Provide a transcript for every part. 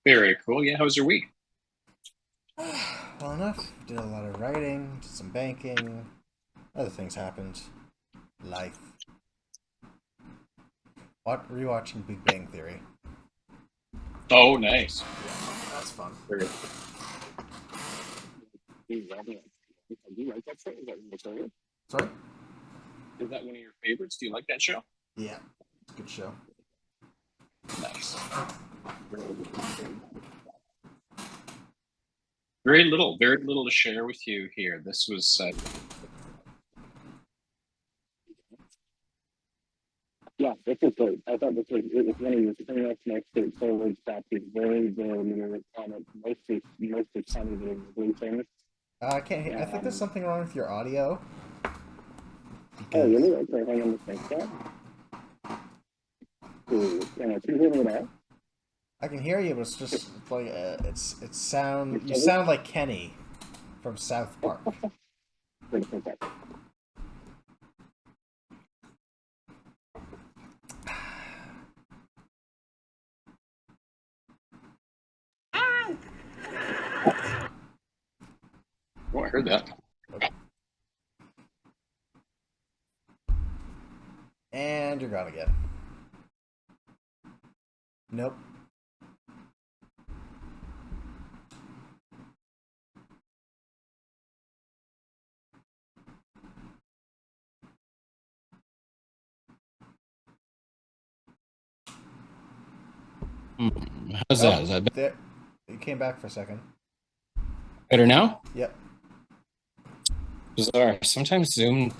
Very cool. Yeah, how was your week? Well enough. Did a lot of writing, did some banking, other things happened. Life. Rewatching Big Bang Theory. Oh, nice. That's fun. Very do you like that show? Is that one of your favorites? Sorry? Is that one of your favorites? Do you like that show? Yeah, it's a good show. Nice. Very little to share with you here. This was yeah, this is great. I thought it was one of your famous next to forward chapters. Very lyric comments. Mostly funny. They're really famous. I can't hear. I think there's Um, something wrong with your audio oh, because really? Okay, hang on a second. Can you hear me now? I can hear you, but it's just like it's sound. You Recovered? sound like Kenny from South Park. Wait a second. Oh, I heard that. And you're gone again. Nope. How's Oh, that? Is that there. You came back for a second. better now? Yep. Bizarre. Sometimes Zoom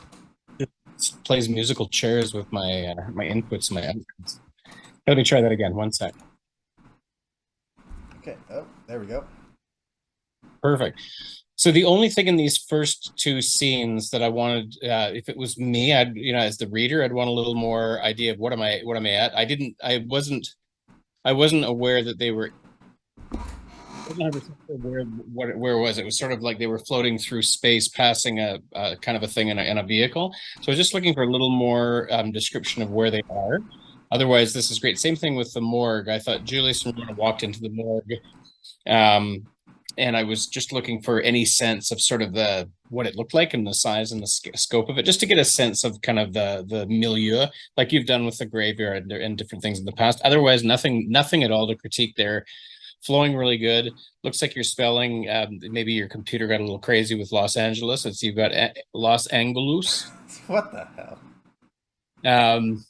plays musical chairs with my inputs, my outputs. Let me try that again. One sec. Okay. Oh, there we go. Perfect. So the only thing in these first two scenes that I wanted, if it was me, I'd, as the reader, I'd want a little more idea of what am I at. I wasn't aware that they were. I wasn't 100% sure where it was. It was sort of like they were floating through space, passing a kind of a thing in a vehicle. So I was just looking for a little more description of where they are. Otherwise, this is great. Same thing with the morgue. I thought Julius and Ramona walked into the morgue. Um, and I was just looking for any sense of sort of the what it looked like and the size and the scope of it, just to get a sense of kind of the milieu, like you've done with the graveyard and different things in the past. Otherwise, nothing at all to critique there. Flowing really good. Looks like your spelling. Maybe your computer got a little crazy with Los Angeles. It's you've got Los Angeles. What the hell? Um,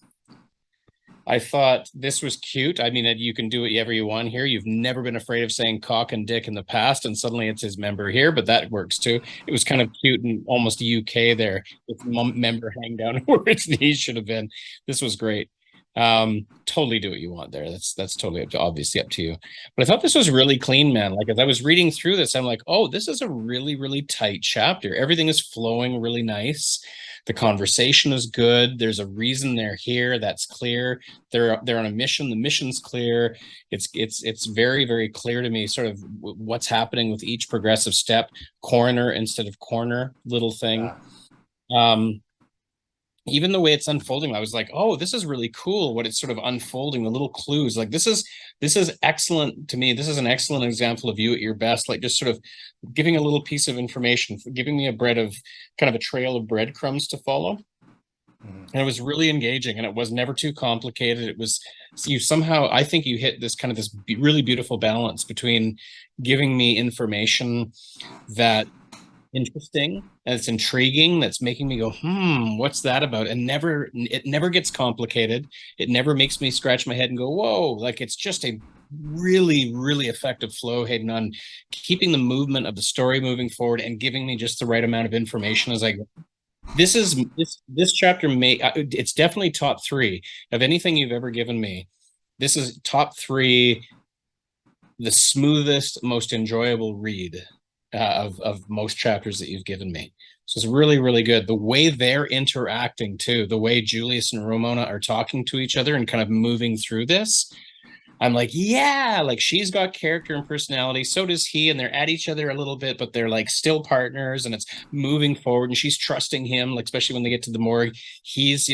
I thought this was cute. I mean, you can do whatever you want here. You've never been afraid of saying cock and dick in the past, and suddenly it's his member here, but that works too. It was kind of cute and almost UK there with member hang down where its knees should have been. This was great. Totally do what you want there. That's totally obviously up to you. But I thought this was really clean, man. Like as I was reading through this, I'm like, oh, this is a really tight chapter. Everything is flowing really nice. The conversation is good. There's a reason they're here. That's clear. They're on a mission. The mission's clear. It's very clear to me sort of what's happening with each progressive step. Coroner instead of corner, little thing. Ah, Um, Even the way it's unfolding, I was like, oh, this is really cool what it's sort of unfolding, the little clues. Like this is excellent to me. This is an excellent example of you at your best, like just sort of giving a little piece of information, giving me a bread of kind of a trail of breadcrumbs to follow. mhm. And it was really engaging and it was never too complicated. It was so you somehow, I think you hit this kind of this really beautiful balance between giving me information that interesting and it's intriguing, that's making me go what's that about, and it never gets complicated. It never makes me scratch my head and go whoa. Like it's just a really effective flow, Hayden, on keeping the movement of the story moving forward and giving me just the right amount of information as I go. This chapter may it's definitely top three of anything you've ever given me. This is top three, the smoothest, most enjoyable read of most chapters that you've given me. So it's really good. The way they're interacting too, the way Julius and Ramona are talking to each other and kind of moving through this. I'm like, yeah, like she's got character and personality. So does he. And they're at each other a little bit, but they're like still partners and it's moving forward. And she's trusting him, like, especially when they get to the morgue. He's,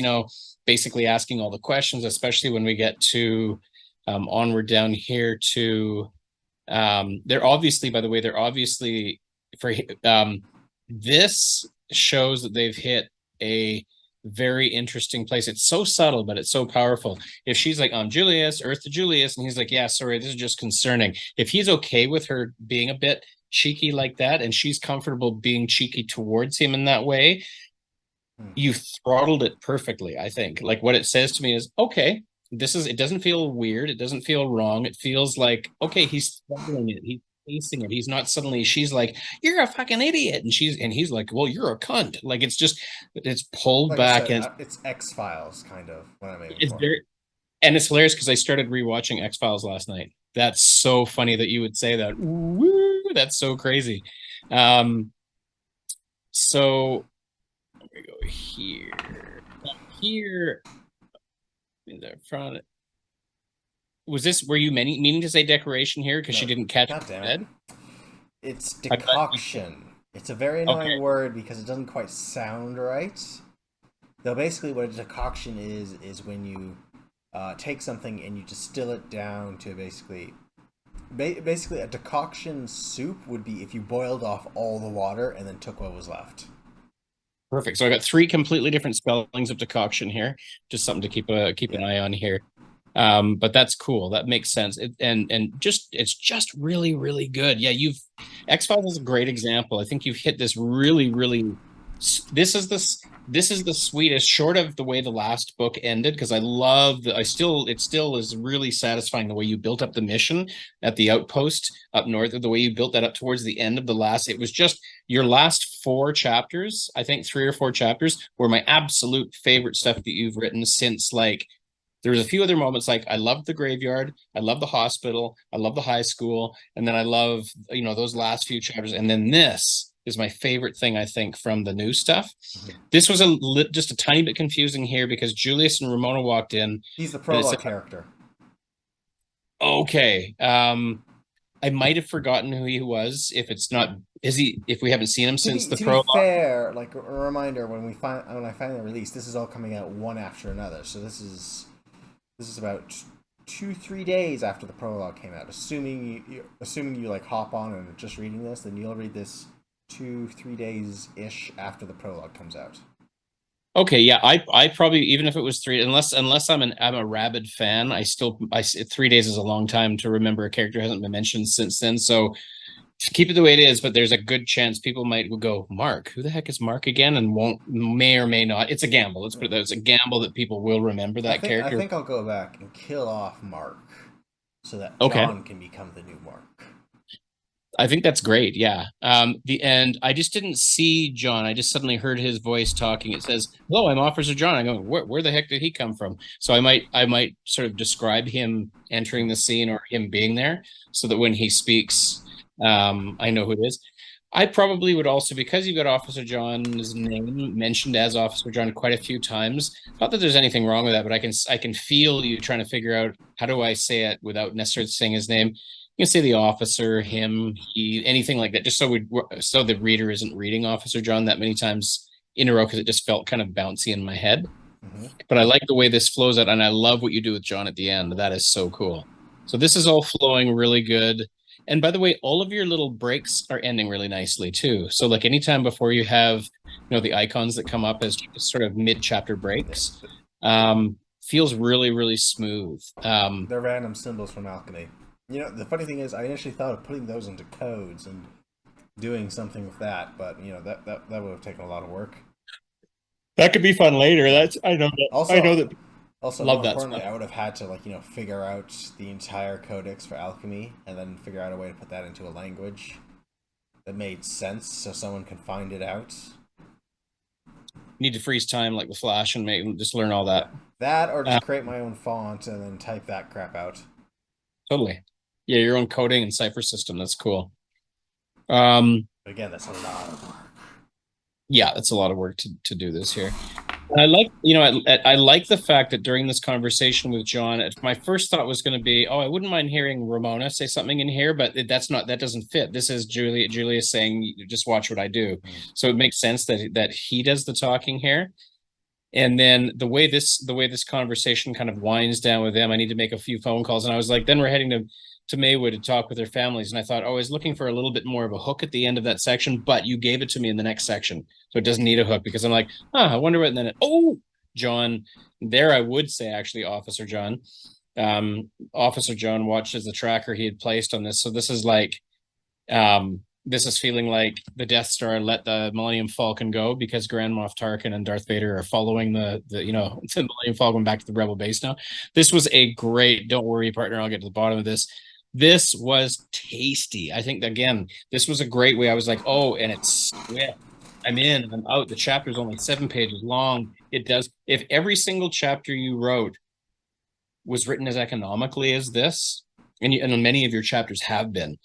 basically asking all the questions, especially when we get to onward down here to They're obviously, by the way, they're obviously for this shows that they've hit a very interesting place. It's so subtle, but it's so powerful. If she's like, I'm Julius, Earth to Julius, and he's like, yeah, sorry, this is just concerning. If he's okay with her being a bit cheeky like that, and she's comfortable being cheeky towards him in that way, you throttled it perfectly, I think. Like what it says to me is, okay, it doesn't feel weird. It doesn't feel wrong. It feels like, okay, he's throttling it. He's facing it. He's not suddenly, she's like, you're a fucking idiot. And he's like, well, you're a cunt. Like it's pulled Like I back, said, and it's X Files kind of what I'm aiming it's for. very, and it's hilarious because I started rewatching X Files last night. That's so funny that you would say that. Woo, that's so crazy. Um, so we go here. Here in the front. Was this, were you meaning to say decoration here because No, she didn't catch God damn it. it? It's decoction. It's a very annoying Okay. word because it doesn't quite sound right. Though basically, what a decoction is when you take something and you distill it down to basically a decoction soup would be if you boiled off all the water and then took what was left. Perfect. So I got three completely different spellings of decoction here. Just something to keep Yeah. an eye on here. But that's cool. That makes sense. And just it's just really, really good. Yeah, you've X-Files is a great example. I think you've hit this really, really this is the sweetest, short of the way the last book ended, because I love the I still it still is really satisfying the way you built up the mission at the outpost up north, the way you built that up towards the end of the last. It was just your last four chapters, I think 3 or 4 chapters, were my absolute favorite stuff that you've written since, like, there was a few other moments, like I loved the graveyard, I love the hospital, I love the high school, and then I love, those last few chapters, and then this is my favorite thing, I think, from the new stuff. Mhm. This was just a tiny bit confusing here because Julius and Ramona walked in, He's the and it said, prologue character. okay, I might have forgotten who he was. If we haven't seen him since the To be prologue. fair, like a reminder, when I finally release, this is all coming out one after another. So this is about 2-3 days after the prologue came out. Assuming you like hop on and are just reading this, then you'll read this 2-3 days ish after the prologue comes out. Okay, yeah, I probably, even if it was three, unless I'm a rabid fan, I 3 days is a long time to remember a character hasn't been mentioned since then. So keep it the way it is, but there's a good chance people might go, Mark, who the heck is Mark again? And may or may not. It's a gamble. Let's put it that it's a gamble that people will remember that I character. think I'll go back and kill off Mark so that Okay. John can become the new Mark. I think that's great. Yeah. The end. I just didn't see John. I just suddenly heard his voice talking. It says, "Hello, I'm Officer John." I go, where the heck did he come from? So I might sort of describe him entering the scene or him being there, so that when he speaks, I know who it is. I probably would also, because you got Officer John's name mentioned as Officer John quite a few times. Not that there's anything wrong with that, but I can feel you trying to figure out how do I say it without necessarily saying his name. You can say the officer, him, he, anything like that, just so the reader isn't reading Officer John that many times in a row, because it just felt kind of bouncy in my head. Mm-hmm. But I like the way this flows out, and I love what you do with John at the end. That is so cool. So this is all flowing really good. And by the way, all of your little breaks are ending really nicely too. So like anytime before you have, the icons that come up as sort of mid-chapter breaks, feels really, really smooth. They're random symbols from alchemy. The funny thing is, I initially thought of putting those into codes and doing something with that, but that would have taken a lot of work. That could be fun later. I know that. I know Also, that. more Love that importantly, stuff. I would have had to figure out the entire codex for alchemy and then figure out a way to put that into a language that made sense so someone can find it out. Need to freeze time like the Flash and just learn all that. That or just create my own font and then type that crap out. Totally. Yeah, your own coding and cipher system. That's cool. But again, that's a lot of work. Yeah, that's a lot of work to do this here. And I like the fact that during this conversation with John, my first thought was going to be, oh, I wouldn't mind hearing Ramona say something in here, but that doesn't fit. This is Julia saying, just watch what I do. So it makes sense that he does the talking here. And then the way this conversation kind of winds down with them, I need to make a few phone calls. And I was like, then we're heading to to Maywood to talk with their families, and I thought, oh, I was looking for a little bit more of a hook at the end of that section, but you gave it to me in the next section, so it doesn't need a hook because I'm like, I wonder what. And then John, there I would say actually, Officer John watches the tracker he had placed on this, so this is like, this is feeling like the Death Star let the Millennium Falcon go because Grand Moff Tarkin and Darth Vader are following the the Millennium Falcon back to the Rebel base now. This was a great. Don't worry, partner. I'll get to the bottom of this. This was tasty. I think again, this was a great way. I was like, oh, and it's swift. I'm in. I'm out. The chapter's only 7 pages long. It does. If every single chapter you wrote was written as economically as this, and many of your chapters have been,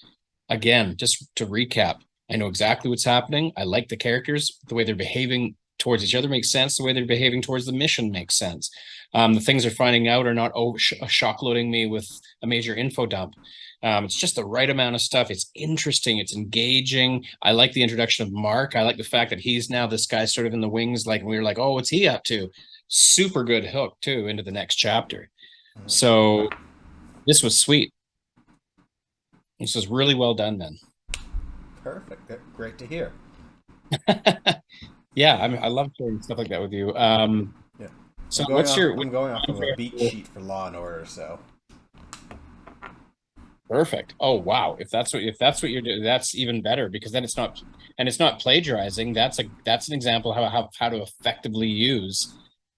again, just to recap, I know exactly what's happening. I like the characters. The way they're behaving towards each other makes sense. The way they're behaving towards the mission makes sense. The things they're finding out are not shock loading me with a major info dump. It's just the right amount of stuff. It's interesting. It's engaging. I like the introduction of Mark. I like the fact that he's now this guy sort of in the wings. Like we were like, oh, what's he up to? Super good hook too into the next chapter. So this was sweet. This was really well done, man. Perfect. Great to hear. Yeah, I love sharing stuff like that with you. Yeah. So I'm going off of a beat sheet for Law and Order, so perfect. Oh wow, if that's what you're doing, that's even better because then it's not plagiarizing. That's an example of how to effectively use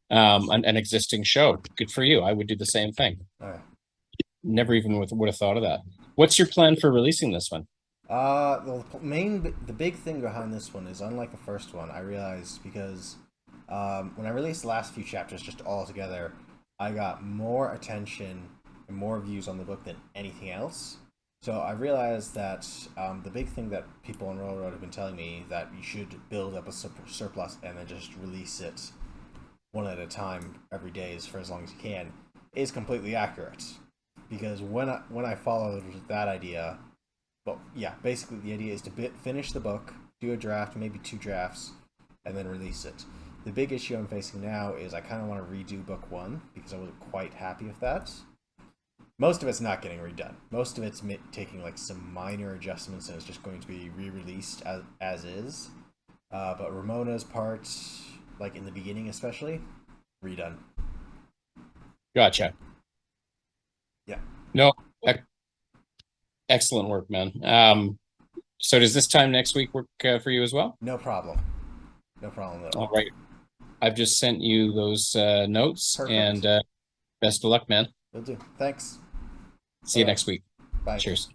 an existing show. Good for you. I would do the same thing. all right. Never even would have thought of that. What's your plan for releasing this one? The big thing behind this one is, unlike the first one, I realized because when I released the last few chapters just all together, I got more attention and more views on the book than anything else. So I realized that the big thing that people on Railroad have been telling me, that you should build up a surplus and then just release it one at a time every day for as long as you can, is completely accurate. Because when I followed that idea, well, yeah, basically the idea is to finish the book, do a draft, maybe 2 drafts, and then release it. The big issue I'm facing now is I kind of want to redo book 1 because I wasn't quite happy with that. Most of it's not getting redone. Most of it's taking like some minor adjustments and it's just going to be re-released as is. But Ramona's part, like in the beginning especially, redone. Gotcha. Yeah. No, excellent work, man. So does this time next week work for you as well? No problem. No problem at all. All right. I've just sent you those notes. Perfect. And best of luck, man. Will do. Thanks. See you next week. Bye. Cheers.